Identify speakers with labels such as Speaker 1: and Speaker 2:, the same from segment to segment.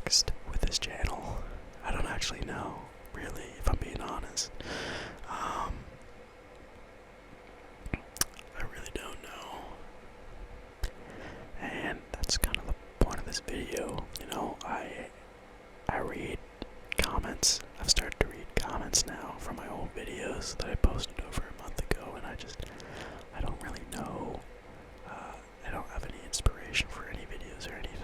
Speaker 1: next with this channel. I don't actually know, really, if I'm being honest. I really don't know. And that's kind of the point of this video. You know, I read comments. I've started to read comments now from my old videos that I posted over a month ago, and I don't really know. I don't have any inspiration for any videos or anything.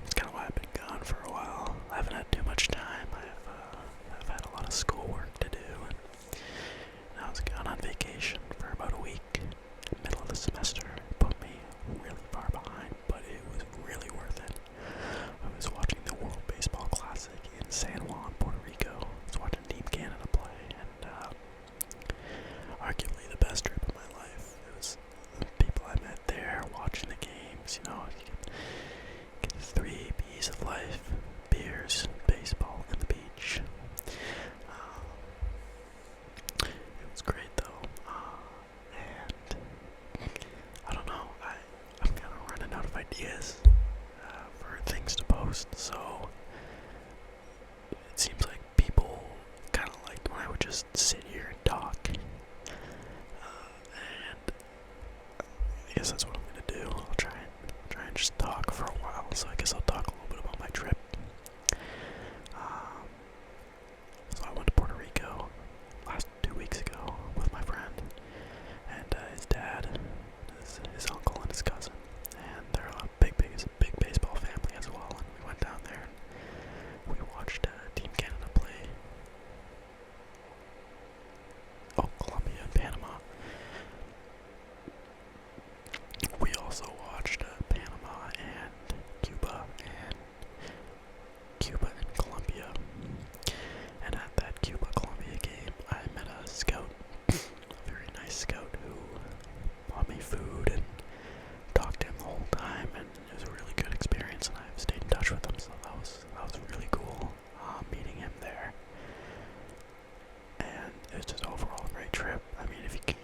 Speaker 1: It's kind of why I've been gone for a while. I haven't had too much time. I've had a lot of schoolwork to do, and I was gone on vacation for about a week. Middle of the semester put me really far behind, but it was really worth it. I was watching the World Baseball Classic in San Juan, Puerto Rico. I was watching Team Canada play, and arguably the best trip of my life. It was the people I met there, watching the games. You know, you get the 3 B's of life: beers, baseball, and the beach. It was great though, and I don't know. I'm kind of running out of ideas for things to post, so it seems like people kind of liked when I would just sit here and talk, and I guess that's what I'm gonna do. I'll try and just talk for a while. So I guess I'll talk a little bit about my trip. So I went to Puerto Rico last 2 weeks ago with my friend and his dad, his uncle, and his cousin, and they're a big baseball family as well. And we went down there and we watched Team Canada play. Oh, Colombia and Panama. We also watched Panama and Cuba and Colombia. And at that Cuba-Colombia game, I met a scout, a very nice scout, who bought me food and talked to him the whole time, and it was a really good experience, and I've stayed in touch with him, so that was really cool, meeting him there. And it was just overall a great trip. I mean, if you can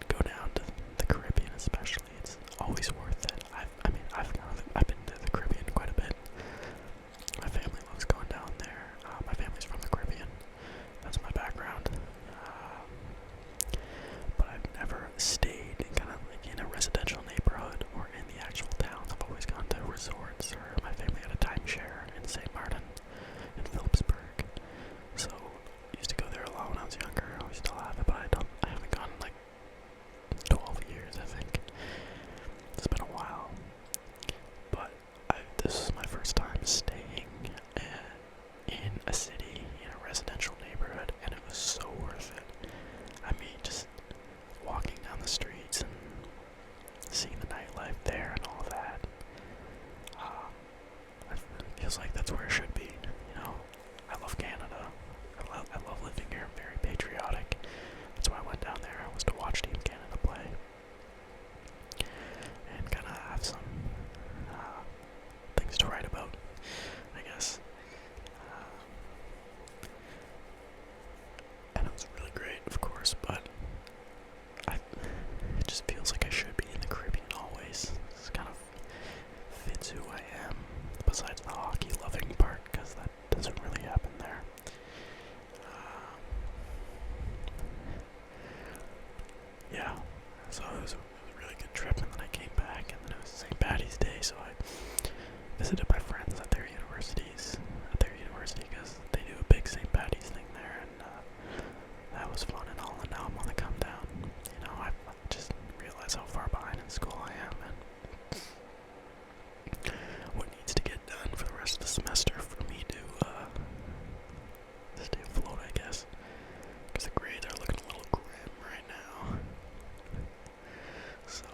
Speaker 1: go down to the Caribbean especially, it's always worth it. I've been to the Caribbean quite a bit. My family loves going down there. My family's from the Caribbean. That's my background. But I've never stayed in a residential neighborhood or in the actual town. I've always gone to resorts, or my family had a timeshare in St. Martin and Phillipsburg. So I used to go there a lot when I was younger. I always still have it, but I haven't gone in like 12 years, I think. It's been a while. But this is my first time staying in a city, in a residential neighborhood, and it was so worth it. I mean, just walking down the streets and seeing the nightlife there and all of that. It feels like that's where it should be, you know. I love Canada. I love living here. I'm very patriotic. That's why I went down there. I was to watch Team Canada play and kind of have some things to write about, I guess. And it was really great, of course, but it just feels like I should be in the Caribbean always. This kind of fits who I am, besides the hockey loving part, because that doesn't really happen there. Yeah, so it was a really good trip, and then I came back, and then it was St. Patty's Day, so I visited my friends at their university, because they do a big St. Patty's thing there, and that was fun and all, and now I'm on the come down. You know, I just realized how far behind in school I am, and what needs to get done for the rest of the semester for me to stay afloat, I guess, because the grades are looking a little grim right now. So,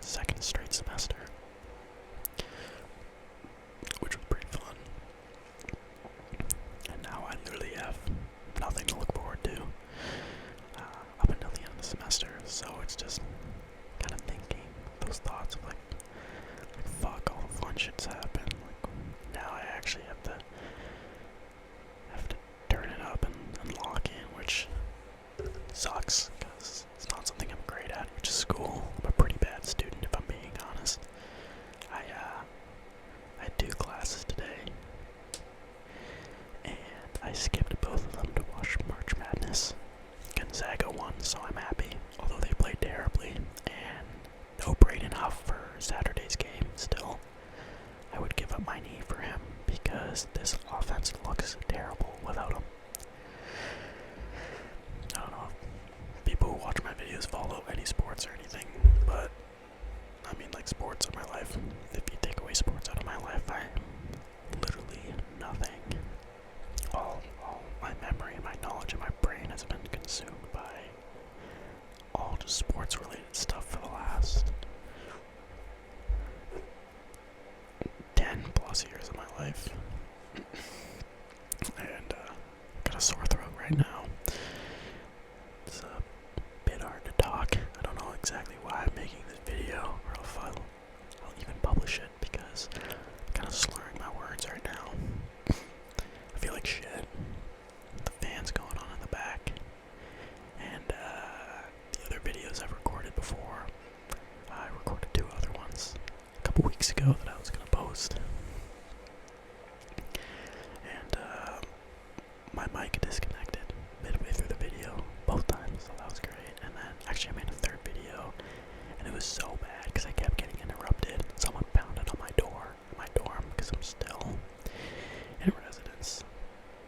Speaker 1: second straight semester, which was pretty fun. And now I literally have nothing to look forward to up until the end of the semester. So it's just kind of thinking those thoughts of like fuck, all the fun shit's happened. Like now I actually have to turn it up and lock in, which sucks because it's not something I'm great at, which is school. I'm a pretty bad student if I'm being honest. I had 2 classes today, and I skipped both of them to watch March Madness. Gonzaga won, so I'm happy, although they played terribly, and no Braden Huff for Saturday's game. Still, I would give up my knee for him because this offense looks terrible without him. I don't know if people who watch my videos follow any sports or anything, but I mean, like, sports are my life. If you take away sports out of my life, I am literally nothing. All my memory, my knowledge, and my brain has been consumed by all just sports-related stuff for the last 10 plus years of my life. And got a sore throat right now. It's a bit hard to talk. I don't know exactly why I'm making this video, or if I'll even publish it, because I'm kind of slurring my words right now. I feel like shit. The fan's going on in the back. And the other videos I've recorded before, I recorded 2 other ones a couple weeks ago that I was going to post. And my mic disconnected midway through the video, both times, so that was great. And then, actually I made a 3rd video, and it was so bad because I kept getting interrupted. Someone pounded on my door, my dorm, because I'm still in residence.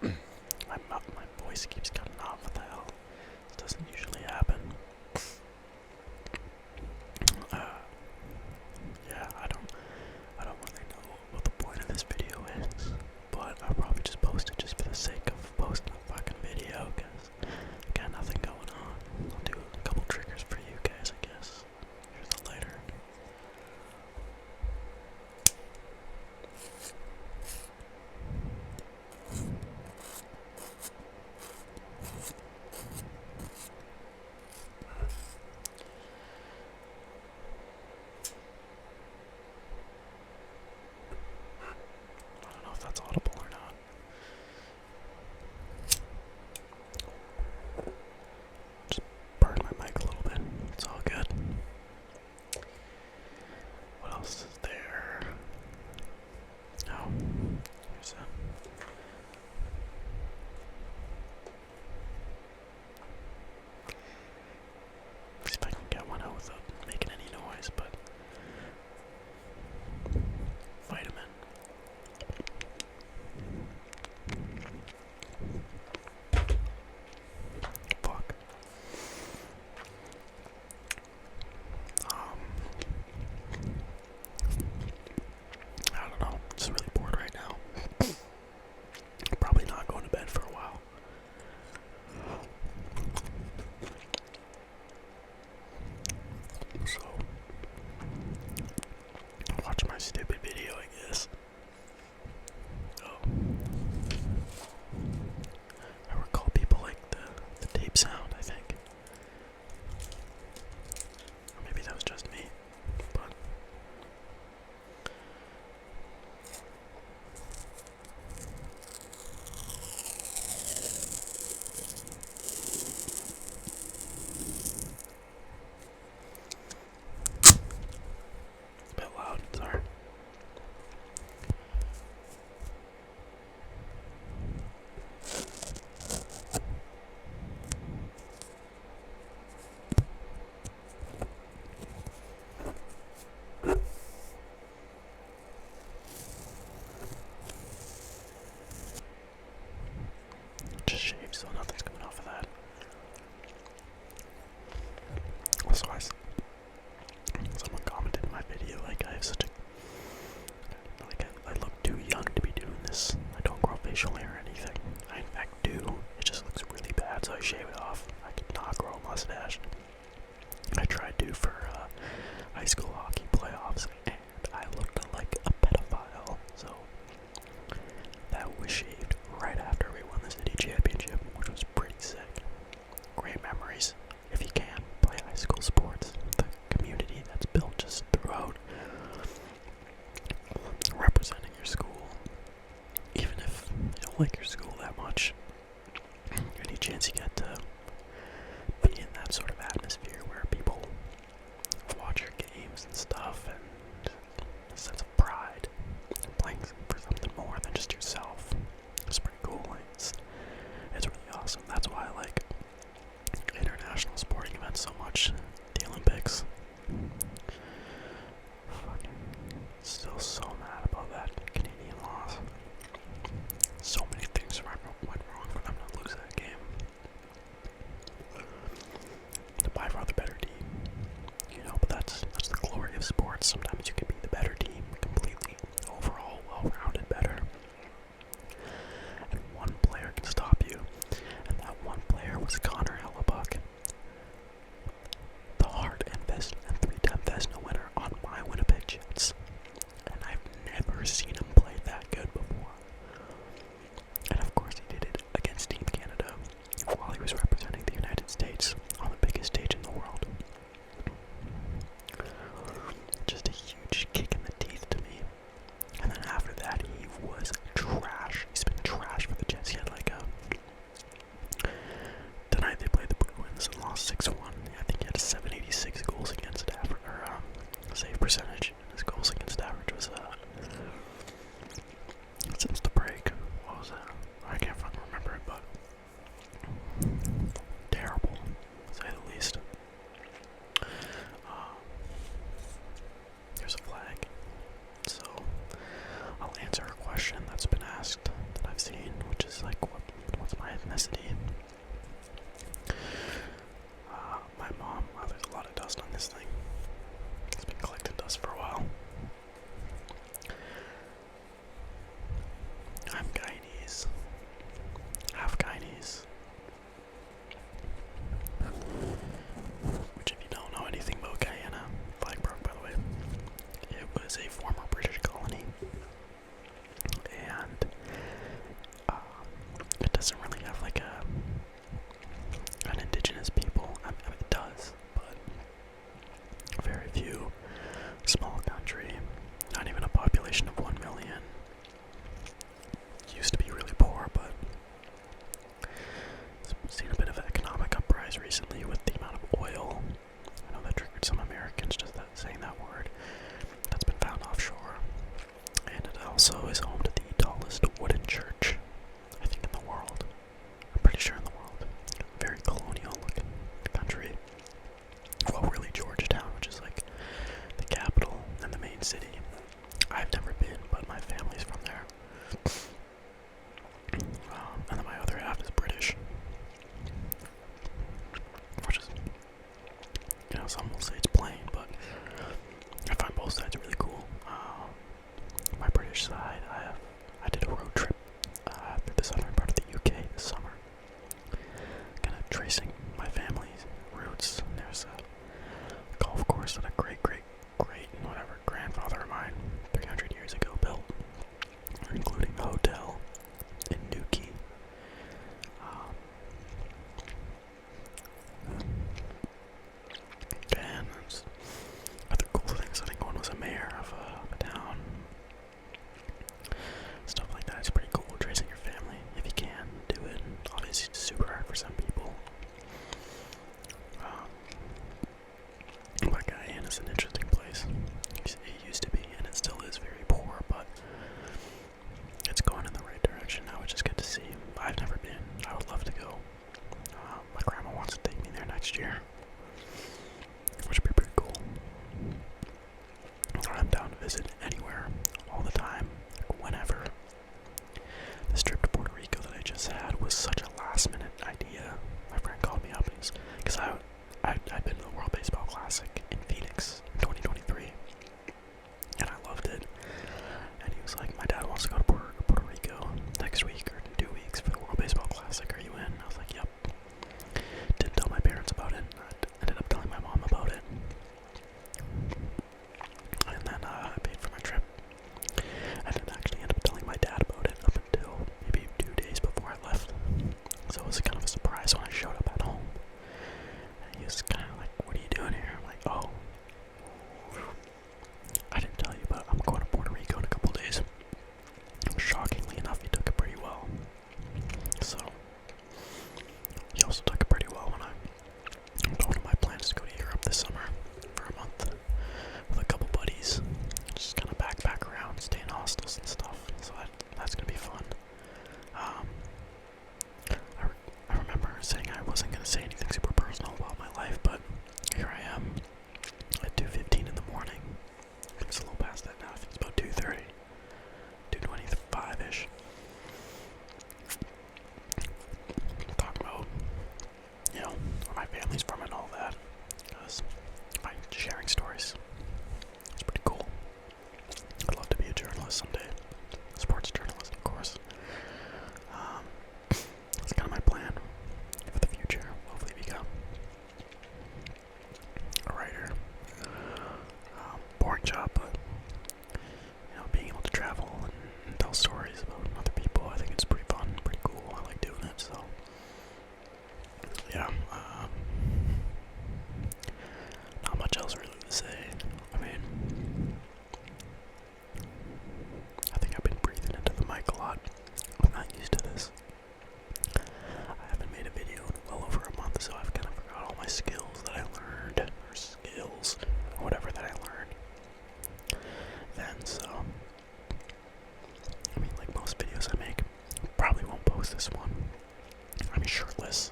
Speaker 1: My voice keeps cutting off. What the hell? This doesn't usually happen. Yeah, I don't really know what the point of this video is, but I'll probably just post it just for the sake of posting a fucking video, because I got nothing going on. I'll do a couple triggers for you guys, I guess. Here's the lighter. Still so mad about that Canadian loss. So many things went wrong for them to lose that game. They're by far the better team, but that's the glory of sports. Sometimes you can be the better team, completely, overall, well-rounded better. And one player can stop you, and that one player was Connor Hellebuck, the Hart and three-time Vezina winner on my Winnipeg Jets. And I've never seen him play that good before. And of course he did it against Team Canada while he was representing the United States on the biggest stage in the world. Just a huge kick in the teeth to me. And then after that he was trash. He's been trash for the Jets. He had tonight they played the Bruins and lost 6-1. I think he had a 786 goals against average, or save percentage. His goals against average was since the break. What was that? I can't fucking remember it, but terrible, to say the least. Here's a flag. So I'll answer a question that's been asked that I've seen, which is what's my ethnicity? My mom, there's a lot of dust on this thing. It's been collecting dust for a while. I'm Guyanese. Half Guyanese. Which, if you don't know anything about Guyana, flag broke by the way, it was a former British colony. And it doesn't really have an indigenous people. I mean, it does, but very few. Small country, not even a population of 1 million. Used to be really poor, but it's seen a bit of economic uprise recently with the amount of oil. I know that triggered some Americans just saying that word. That's been found offshore. And it also is home to the tallest wooden church, I think, in the world. I'm pretty sure in the world. Very colonial looking country. Well, really Georgetown, which is the capital and the main city. I've never been, but my family's from there. And then my other half is British. Which is, some will say it's plain, but I find both sides really cool. My British side, I did a road trip through the southern part of the UK this summer. Kind of tracing my family's roots. And there's a golf course that a great grandfather of mine 300 years ago built, including the hotel in Newquay. And there's other cool things. I think one was a mayor of a town. Stuff like that. It's pretty cool tracing your family if you can do it. Obviously it's super hard for some people. But Guyana's an interesting place. It used to be, and it still is, very poor, but it's going in the right direction now, which is good to see. I've never been. I would love to go. My grandma wants to take me there next year, which would be pretty cool. I'm down to visit anywhere, all the time, whenever. This trip to Puerto Rico that I just had was such a last-minute idea. My friend called me up, because I'd been to the World Baseball Classic in Phoenix in 2023, and I loved it. And he was like, my dad wants to go to Puerto Rico next week or 2 weeks for the World Baseball Classic. Are you in? I was like, yep. Didn't tell my parents about it. I ended up telling my mom about it. And then I paid for my trip. I didn't actually end up telling my dad about it up until maybe 2 days before I left. So it was kind of a surprise when I showed up at home. job, but being able to travel and tell stories about other people, I think it's pretty fun, pretty cool. I like doing it, so yeah. Not much else really to say. I mean, I think I've been breathing into the mic a lot. I'm not used to this. I haven't made a video in well over a month, so I've kind of forgot all my skills that I learned, or skills, or whatever that I learned then, so I mean, like most videos I make, probably won't post this one. I'm shirtless.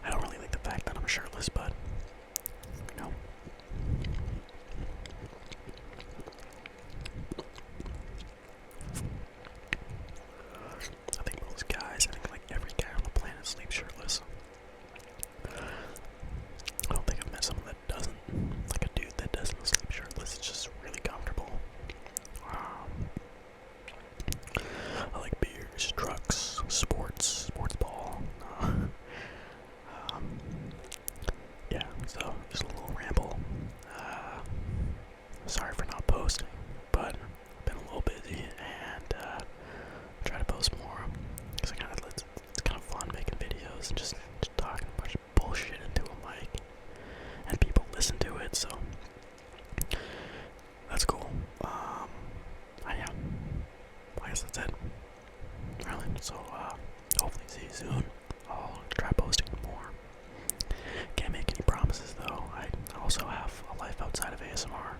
Speaker 1: I don't really like the fact that I'm shirtless, but you know. I think most guys, I think like every guy on the planet sleeps shirtless. I don't think I've met someone that doesn't, like a dude that doesn't sleep shirtless. It's just really comfortable. I like beers, trucks, sports ball. Yeah, so just a little ramble. Sorry for not posting, but I've been a little busy and try to post more because it's kind of fun making videos and just talking a bunch of bullshit into a mic and people listen to it, so that's cool. I guess that's it. Really, so hopefully see you soon. I'll try posting more. Can't make any promises though. I also have a life outside of ASMR.